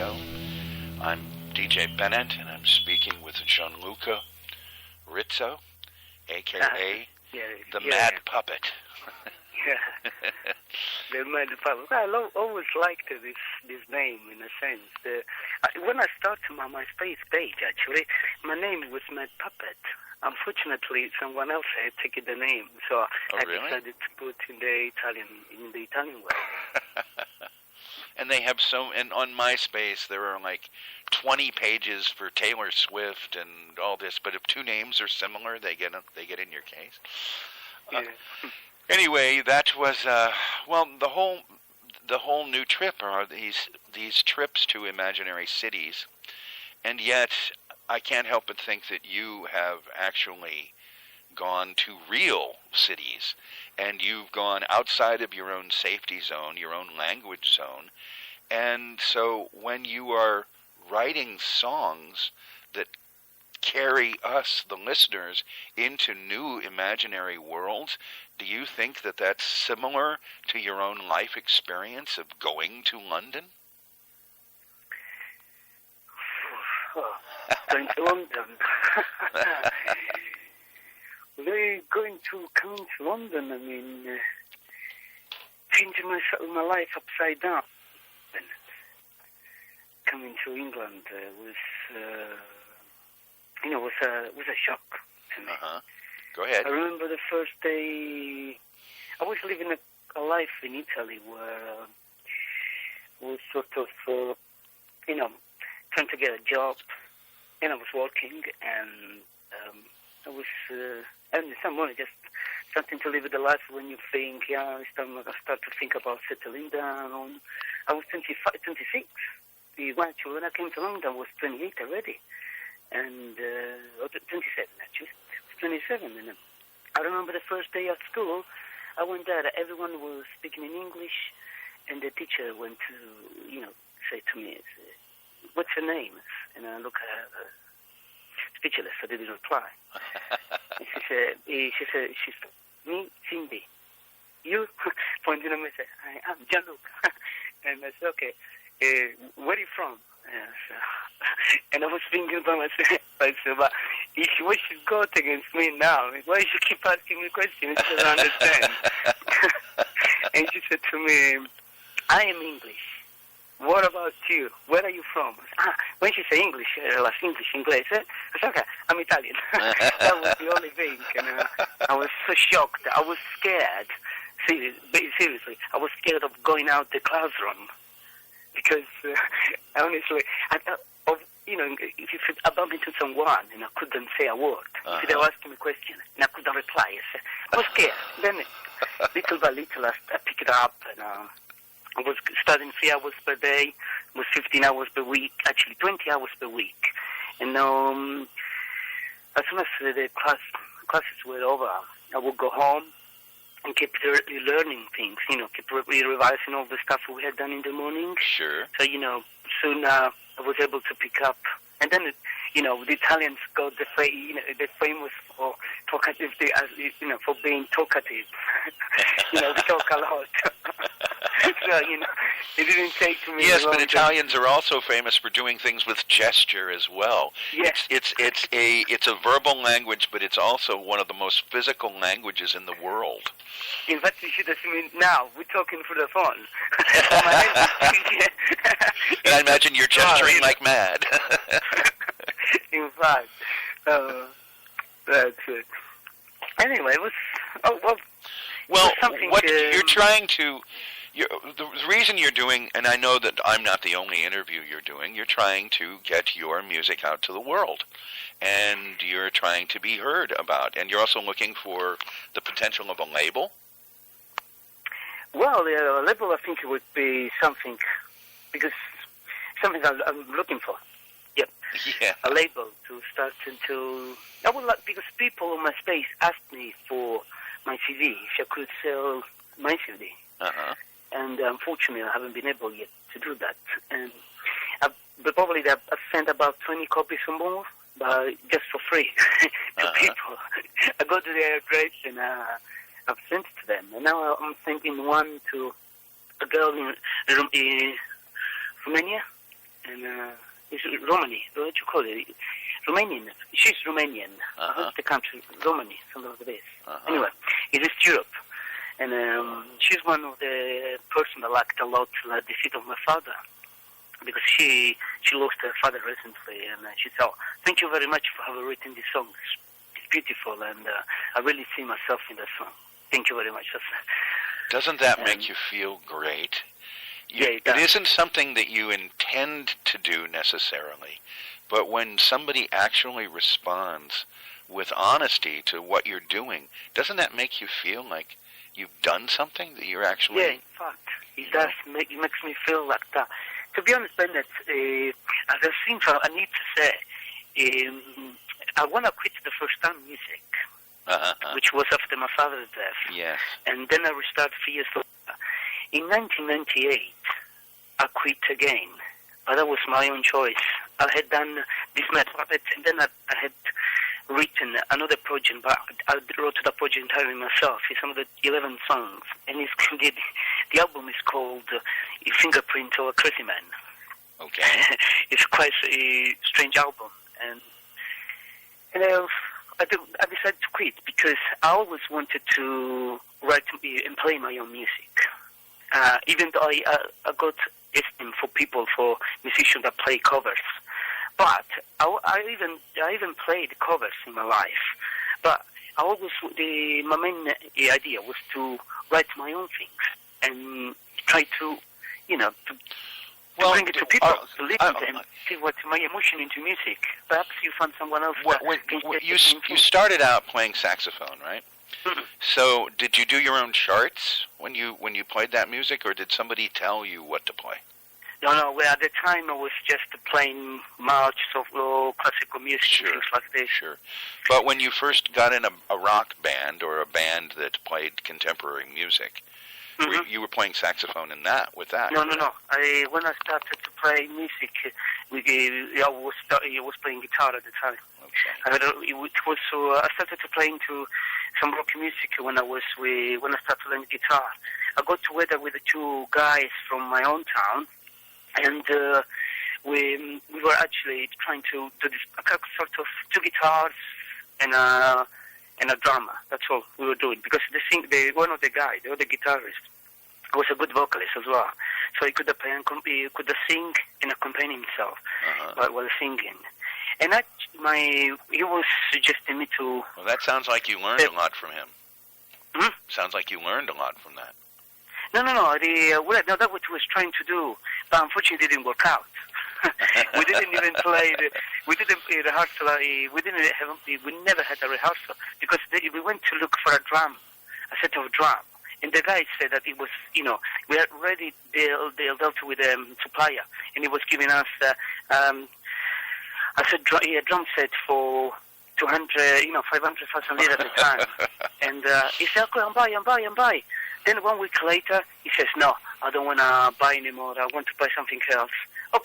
Radio. I'm DJ Bennet, and I'm speaking with Gianluca Rizzo, a.k.a. the Mad Puppet. Yeah, the Mad Puppet. I always liked this name, in a sense. When I started my MySpace page, actually, my name was Mad Puppet. Unfortunately, someone else had taken the name, so I decided to put in the Italian way. And they have and on MySpace there are like 20 pages for Taylor Swift and all this, but if two names are similar, they get in your case. Yeah. Anyway, that was the whole new trip are these trips to imaginary cities, and yet I can't help but think that you have actually gone to real cities, and you've gone outside of your own safety zone, your own language zone. And so when you are writing songs that carry us, the listeners, into new imaginary worlds, do you think that that's similar to your own life experience of going to London? Going to London. We're going to come to London, I mean, changing my life upside down. Coming to England was a shock to me. Go ahead. I remember the first day. I was living a life in Italy where was sort of, trying to get a job, and I was working, and I was earning some money, just starting to live the life when you think, I start to think about settling down. I was 26. When I came to London, I was 28 already, and 27 actually. 27, and I remember the first day at school. I went there. Everyone was speaking in English, and the teacher went to, say to me, "What's your name?" And I look at her, speechless. I didn't reply. And she said, "Me, Cindy. You?" Pointing at me, said, "I'm Gianluca." And I said, "Okay. Where are you from?" And I was thinking by myself, but if she wishes God against me now, why she keep asking me questions? She doesn't understand. And she said to me, "I am English. What about you? Where are you from?" When she said English, English. I said, "Okay, I'm Italian." That was the only thing. And I was so shocked. I was scared. Seriously, I was scared of going out the classroom. Because, honestly, if I bumped into someone and I couldn't say a word, they were asking me questions and I couldn't reply. I was scared. Then, little by little, I picked it up, and I was studying 3 hours per day, was 15 hours per week, actually 20 hours per week. And as soon as the classes were over, I would go home and keep learning things, keep revising all the stuff we had done in the morning. Sure. So, soon I was able to pick up. And then, the Italians got the famous for talkative, for being talkative. We talk a lot. So, it didn't take me. Yes, but Italians are also famous for doing things with gesture as well. Yes. It's a verbal language, but it's also one of the most physical languages in the world. In fact, you should have seen me now. We're talking through the phone. And I imagine you're gesturing like mad. In fact, that's it. Anyway, it was. Well, something. What you're trying to. The reason you're doing, and I know that I'm not the only interview you're doing, you're trying to get your music out to the world. And you're trying to be heard about. And you're also looking for the potential of a label? Well, a label, I think it would be something I'm looking for. Yep. Yeah. A label to start into. I would like, because people on my space asked me for my CD, if I could sell my CD. And unfortunately, I haven't been able yet to do that. And but probably I've sent about 20 copies or more, but just for free to people. I go to their address and I've sent it to them. And now I'm sending one to a girl in Romania, and it's Romani. What do you call it? Romanian. She's Romanian. I think the country, Romani, something like this. Anyway, it is Europe. And she's one of the person I liked a lot, like the feet of my father, because she lost her father recently, and she said, "Oh, thank you very much for having written this song. It's beautiful, and I really see myself in that song. Thank you very much." Doesn't that make you feel great? It isn't something that you intend to do necessarily, but when somebody actually responds with honesty to what you're doing, doesn't that make you feel like you've done something, that you're actually... Yeah, in fact, it does. It makes me feel like that. To be honest, Bennett, as a singer, I need to say, I want to quit the first time music, which was after my father's death. Yes. And then I restarted 3 years later. In 1998, I quit again, but that was my own choice. I had done this Mad Puppets, and then I had written another project, but I wrote the project entirely myself. It's some of the 11 songs, and the album is called Fingerprint of a Crazy Man. Okay. It's quite a strange album, and I decided to quit because I always wanted to write and play my own music. Even though I got esteem for musicians that play covers. But I even played covers in my life. But my main idea was to write my own things and try to, bring it to people, to listen to them, see what my emotion into music. Perhaps you find someone else. You started out playing saxophone, right? Mm-hmm. So did you do your own charts when you played that music, or did somebody tell you what to play? No. Well, at the time I was just playing marches of classical music, things like this. Sure. But when you first got in a rock band or a band that played contemporary music, you were playing saxophone with that? No. When I started to play music, I was playing guitar at the time. Okay. I started to play into some rock music when I started playing guitar. I got together with the two guys from my own town, and we were actually trying to do this sort of two guitars and a drummer. That's all we were doing, because one of the guys, the other guitarist, was a good vocalist as well, so he could sing and accompany himself while singing. And he was suggesting me to... Well, that sounds like you learned a lot from him. Hmm? Sounds like you learned a lot from that. No. That's what he was trying to do, but unfortunately it didn't work out. We didn't even play. We didn't rehearsal. We never had a rehearsal because we went to look for a set of drum, and the guy said that it was, we had already dealt with a supplier, and he was giving us a drum set for 500,000 lira at the time, and he said, "Okay, I'm buy." Then 1 week later, he says, "No, I don't want to buy anymore. I want to buy something else."